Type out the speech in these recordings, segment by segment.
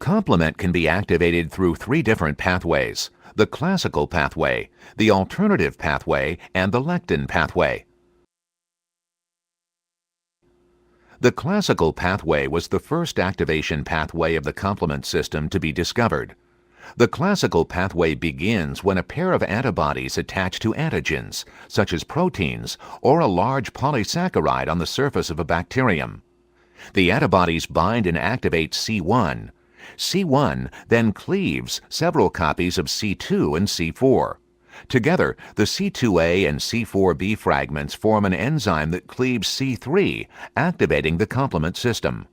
complement can be activated through three different pathways: the classical pathway, the alternative pathway, and the lectin pathway. The classical pathway was the first activation pathway of the complement system to be discovered. The classical pathway begins when a pair of antibodies attach to antigens, such as proteins or a large polysaccharide on the surface of a bacterium. The antibodies bind and activate C1. C1 then cleaves several copies of C2 and C4. Together, the C2a and C4b fragments form an enzyme that cleaves C3, activating the complement system.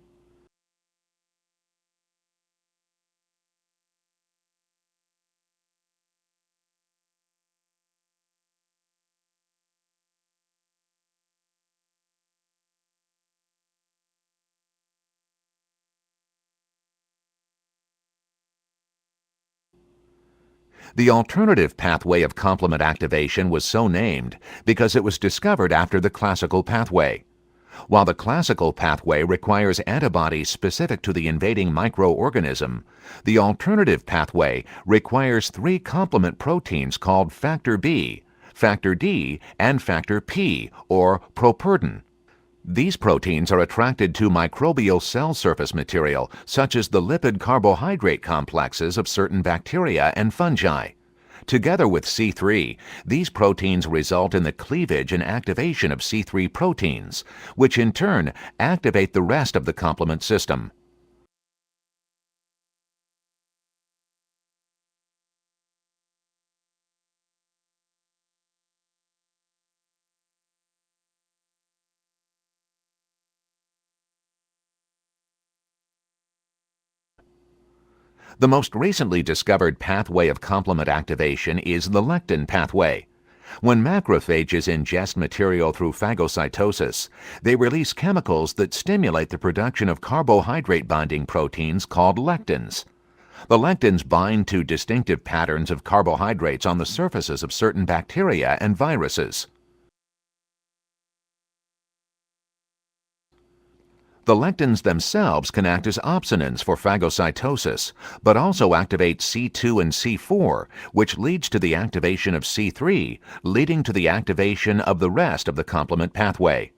The alternative pathway of complement activation was so named because it was discovered after the classical pathway. While the classical pathway requires antibodies specific to the invading microorganism, the alternative pathway requires three complement proteins called factor B, factor D, and factor P, or properdin. These proteins are attracted to microbial cell surface material, such as the lipid carbohydrate complexes of certain bacteria and fungi. Together with C3, these proteins result in the cleavage and activation of C3 proteins, which in turn activate the rest of the complement system. The most recently discovered pathway of complement activation is the lectin pathway. When macrophages ingest material through phagocytosis, they release chemicals that stimulate the production of carbohydrate-binding proteins called lectins. The lectins bind to distinctive patterns of carbohydrates on the surfaces of certain bacteria and viruses. The lectins themselves can act as opsonins for phagocytosis, but also activate C2 and C4, which leads to the activation of C3, leading to the activation of the rest of the complement pathway.